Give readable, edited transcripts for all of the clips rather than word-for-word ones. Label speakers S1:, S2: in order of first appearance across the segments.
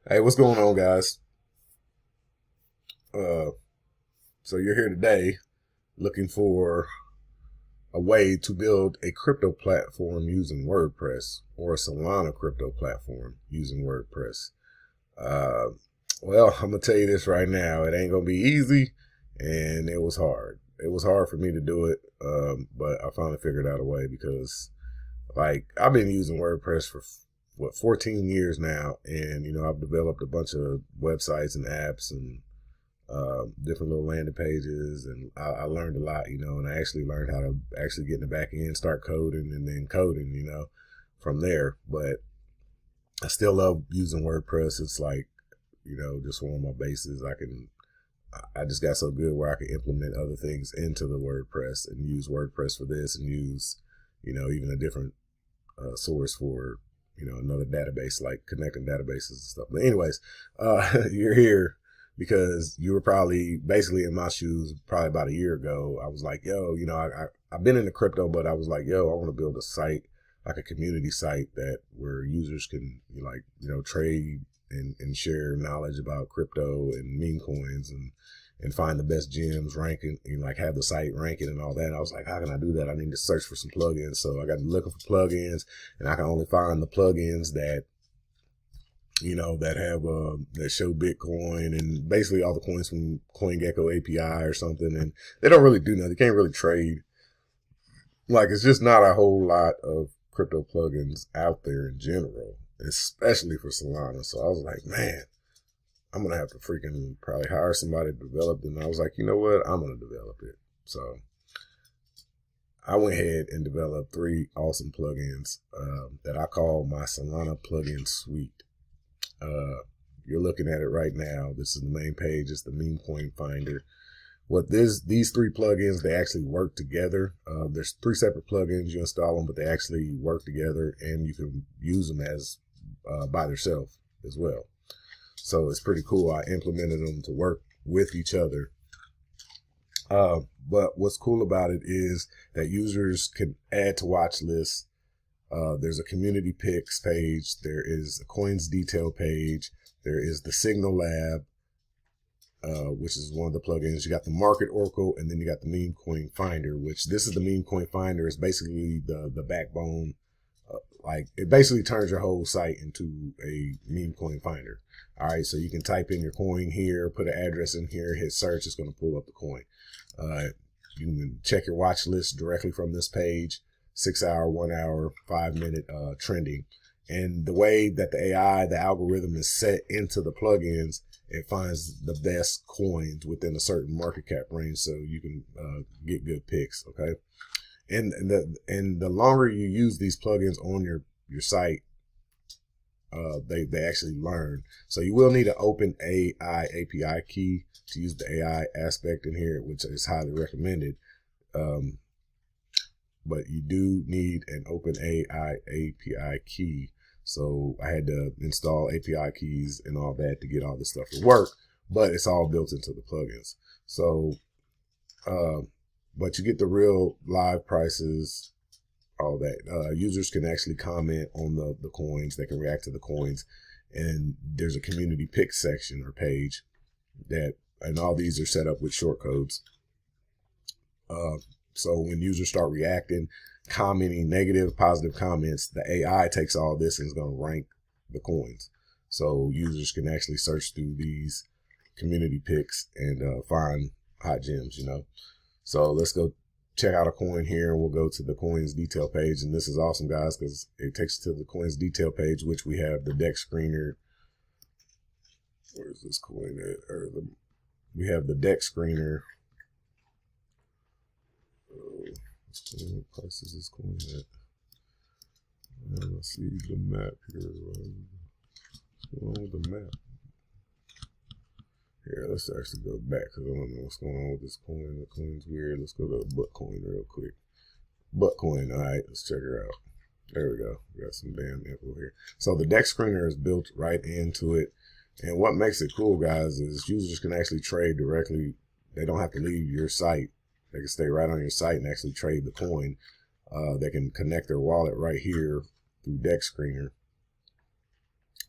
S1: Hey, what's going on, guys? Uh, so you're here today looking for a way to build a crypto platform using WordPress or a Solana crypto platform using WordPress. Uh, well, I'm gonna tell you this right now: it ain't gonna be easy, and it was hard. It was hard for me to do it, but I finally figured out a way because, like, I've been using WordPress for 14 years now, and I've developed a bunch of websites and apps and different little landing pages, and I learned a lot, and I actually learned how to actually get in the back end, start coding, and then coding, from there. But I still love using WordPress. It's like, just one of my bases. I just got so good where I can implement other things into the WordPress and use WordPress for this and use, even a different source for, another database, like connecting databases and stuff. But anyways, you're here because you were probably basically in my shoes probably about a year ago. I was like, yo, I've been into crypto, but I was like, yo, I want to build a site, like a community site that where users can trade and share knowledge about crypto and meme coins and find the best gems, ranking, and like have the site ranking and all that. And I was like, how can I do that? I need to search for some plugins. So I got looking for plugins, and I can only find the plugins that that have that show Bitcoin and basically all the coins from CoinGecko API or something, and they don't really do nothing. You can't really trade. Like, it's just not a whole lot of crypto plugins out there in general, especially for Solana. So I was like, man, I'm gonna have to freaking probably hire somebody to develop it. And I was like, you know what? I'm gonna develop it. So I went ahead and developed 3 awesome plugins that I call my Solana plugin suite. You're looking at it right now. This is the main page. It's the meme coin finder. These 3 plugins, they actually work together. There's 3 separate plugins. You install them, but they actually work together, and you can use them as by themselves as well. So it's pretty cool. I implemented them to work with each other. But what's cool about it is that users can add to watch lists. There's a community picks page. There is a coins detail page. There is the Signal Lab, which is one of the plugins. You got the Market Oracle, and then you got the Meme Coin Finder, which this is the Meme Coin Finder. It's basically the backbone. Like, it basically turns your whole site into a meme coin finder. All right, so you can type in your coin here, put an address in here, hit search. It's going to pull up the coin. You can check your watch list directly from this page. 6 hour, 1 hour, 5 minute trending. And the way that the AI, the algorithm is set into the plugins, it finds the best coins within a certain market cap range, so you can get good picks. Okay. And the longer you use these plugins on your site, they actually learn. So you will need an open AI API key to use the AI aspect in here, which is highly recommended. But you do need an open AI API key. So I had to install API keys and all that to get all this stuff to work, but it's all built into the plugins. So, but you get the real live prices, all that. Users can actually comment on the coins. They can react to the coins. And there's a community pick section or page and all these are set up with short codes. So when users start reacting, commenting negative, positive comments, the AI takes all this and is going to rank the coins. So users can actually search through these community picks and find hot gems, So let's go check out a coin here, and we'll go to the coins detail page. And this is awesome, guys, because it takes us to the coins detail page, which we have the deck screener. Where's this coin at? We have the deck screener. What price is this coin at? Let's see the map here. What's going on with the map? Here, let's actually go back because I don't know what's going on with this coin. The coin's weird. Let's go to the butt coin real quick. Butt coin. All right, let's check her out. There we go. We got some damn info here. So the deck screener is built right into it. And what makes it cool, guys, is users can actually trade directly. They don't have to leave your site. They can stay right on your site and actually trade the coin. They can connect their wallet right here through deck screener.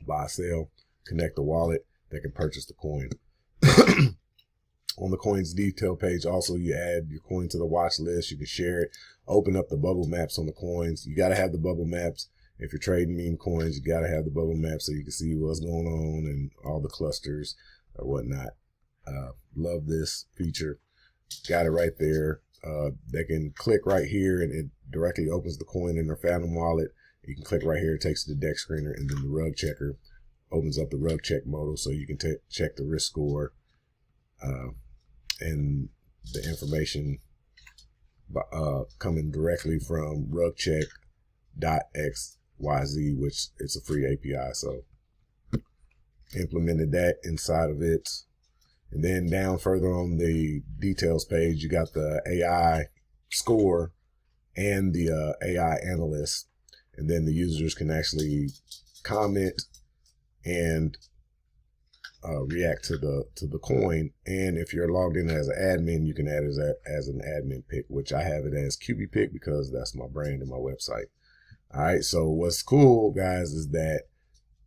S1: Buy, sell. connect the wallet that can purchase the coin. On the coin's detail page, also, you add your coin to the watch list. You can share it, open up the bubble maps on the coins. You got to have the bubble maps. If you're trading meme coins, you got to have the bubble map so you can see what's going on and all the clusters or whatnot. Love this feature. Got it right there. They can click right here and it directly opens the coin in their Phantom wallet. You can click right here, it takes you to the deck screener, and then the rug checker opens up the rug check modal so you can check the risk score and the information coming directly from rugcheck.xyz, which it's a free API. So implemented that inside of it. And then down further on the details page, you got the AI score and the AI analyst. And then the users can actually comment and react to the coin. And if you're logged in as an admin, you can add it as an admin pick, which I have it as QB pick because that's my brand and my website. All right. So what's cool, guys, is that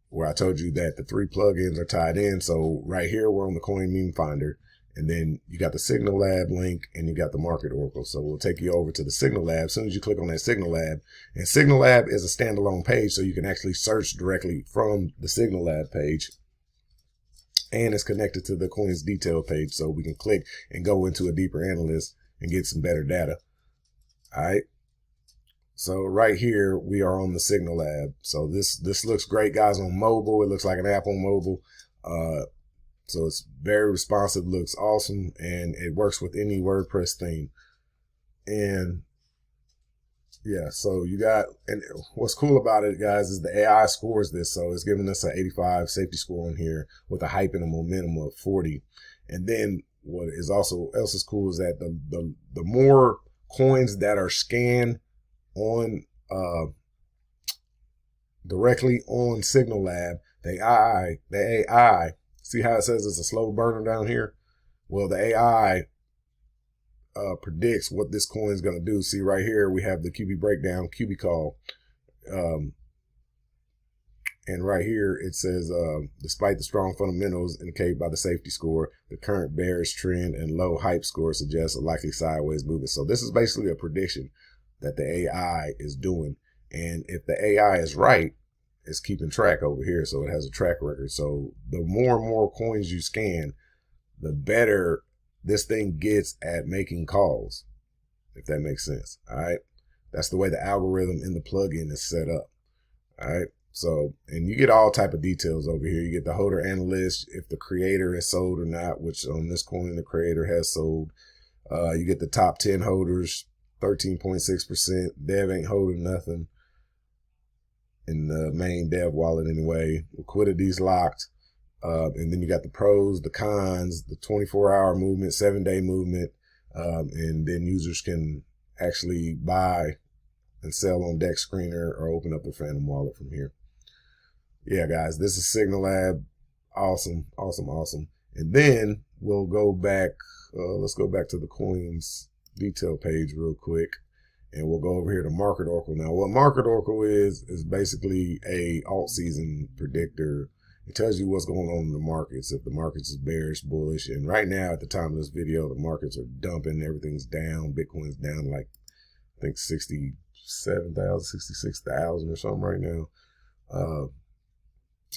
S1: where I told you that the 3 plugins are tied in. So right here, we're on the Coin Meme Finder, and then you got the Signal Lab link and you got the Market Oracle. So we'll take you over to the Signal Lab as soon as you click on that Signal Lab. And Signal Lab is a standalone page, so you can actually search directly from the Signal Lab page. And it's connected to the coin's detail page, so we can click and go into a deeper analysis and get some better data. All right. So right here, we are on the Signal Lab. So this looks great, guys, on mobile. It looks like an app on mobile. So it's very responsive, looks awesome, and it works with any WordPress theme. And yeah, so you got, and what's cool about it, guys, is the AI scores this. So it's giving us an 85 safety score on here with a hype and a momentum of 40. And then what is also else is cool is that the more coins that are scanned on directly on Signal Lab, the AI, see how it says it's a slow burner down here? Well, the AI predicts what this coin is going to do. See right here, we have the QB breakdown, QB call. And right here, it says, despite the strong fundamentals indicated by the safety score, the current bearish trend and low hype score suggests a likely sideways movement. So this is basically a prediction that the AI is doing. And if the AI is right, it's keeping track over here. So it has a track record. So the more and more coins you scan, the better this thing gets at making calls, if that makes sense. All right. That's the way the algorithm in the plugin is set up. All right. So, and you get all type of details over here. You get the holder analyst, if the creator has sold or not, which on this coin, the creator has sold. You get the top 10 holders, 13.6%. Dev ain't holding nothing in the main dev wallet anyway. Liquidity's locked. And then you got the pros, the cons, the 24-hour movement, 7-day movement. And then users can actually buy and sell on deck screener or open up their Phantom wallet from here. Yeah, guys, this is Signal Lab. Awesome, awesome, awesome. And then we'll go back. Let's go back to the coins detail page real quick. And we'll go over here to Market Oracle. Now, what Market Oracle is basically a alt season predictor. It tells you what's going on in the markets, if the markets is bearish, bullish. And right now, at the time of this video, the markets are dumping. Everything's down. Bitcoin's down like, I think 67,000, 66,000 or something right now.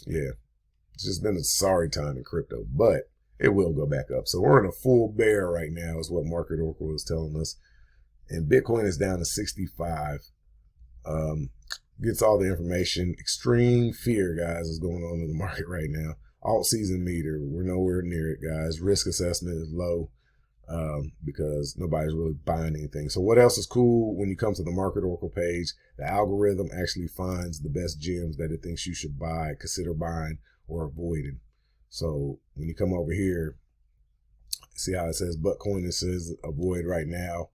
S1: Yeah, it's just been a sorry time in crypto, but it will go back up. So we're in a full bear right now is what Market Oracle is telling us. And Bitcoin is down to 65. Gets all the information. Extreme fear, guys, is going on in the market right now. Alt season meter, we're nowhere near it, guys. Risk assessment is low because nobody's really buying anything. So what else is cool when you come to the Market Oracle page? The algorithm actually finds the best gems that it thinks you should buy, consider buying, or avoiding. So when you come over here, see how it says Bitcoin, it says avoid right now.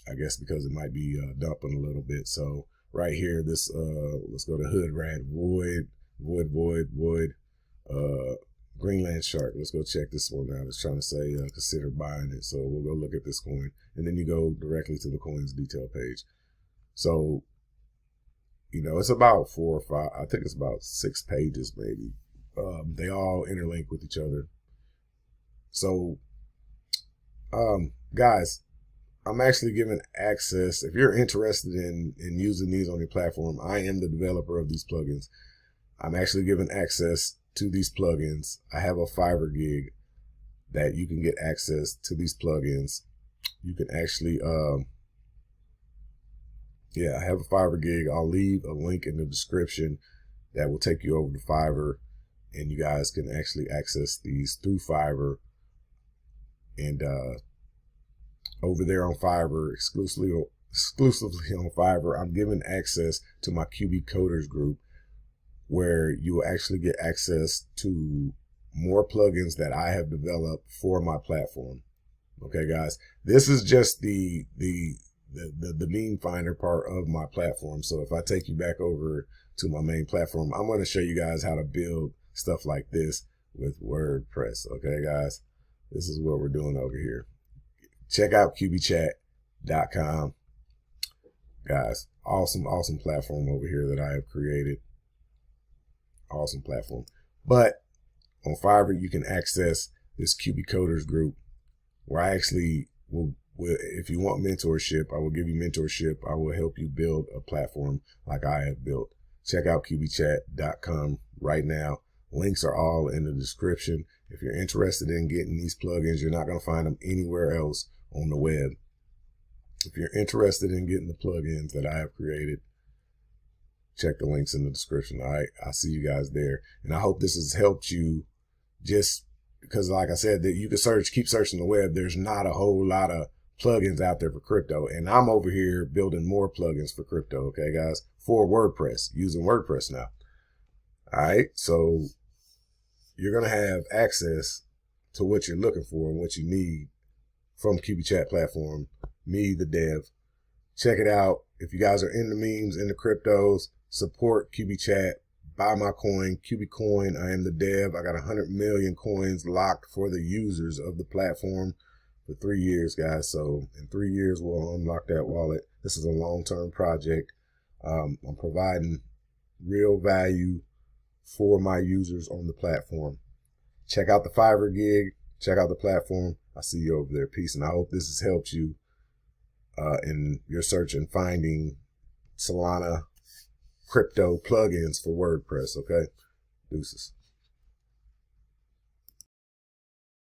S1: I guess because it might be dumping a little bit. So right here, this let's go to Hood Rat, void, Greenland Shark. Let's go check this one out. It's trying to say consider buying it. So we'll go look at this coin, and then you go directly to the coin's detail page. So You know, it's about 4 or 5. I think it's about 6 pages, maybe. They all interlink with each other. So, guys, I'm actually giving access. If you're interested in using these on your platform, I am the developer of these plugins. I'm actually giving access to these plugins. I have a Fiverr gig that you can get access to these plugins. You can actually, I have a Fiverr gig. I'll leave a link in the description that will take you over to Fiverr, and you guys can actually access these through Fiverr. And over there on Fiverr, exclusively on Fiverr, I'm giving access to my QB Coders group, where you will actually get access to more plugins that I have developed for my platform. Okay, guys, this is just the meme finder part of my platform. So if I take you back over to my main platform, I'm going to show you guys how to build stuff like this with WordPress. Okay, guys, this is what we're doing over here. Check out qbchat.com. Guys, awesome platform over here that I have created. Awesome platform. But on Fiverr, you can access this QB Coders group, where I actually will, if you want mentorship, I will give you mentorship. I will help you build a platform like I have built. Check out qbchat.com right now. Links are all in the description. If you're interested in getting these plugins, you're not going to find them anywhere else on the web. If you're interested in getting the plugins that I have created, check the links in the description. All right, I'll see you guys there. And I hope this has helped you, just because, like I said, that you can keep searching the web. There's not a whole lot of plugins out there for crypto. And I'm over here building more plugins for crypto. Okay, guys, for WordPress, using WordPress now. All right, so you're going to have access to what you're looking for and what you need from QB Chat platform, me, the dev. Check it out. If you guys are into memes, into cryptos, support QB Chat. Buy my coin, QB Coin. I am the dev. I got 100 million coins locked for the users of the platform for 3 years, guys. So in 3 years, we'll unlock that wallet. This is a long-term project. I'm providing real value for my users on the platform. Check out the Fiverr gig. Check out the platform. I'll see you over there. Peace. And I hope this has helped you in your search and finding Solana crypto plugins for WordPress. Okay. Deuces.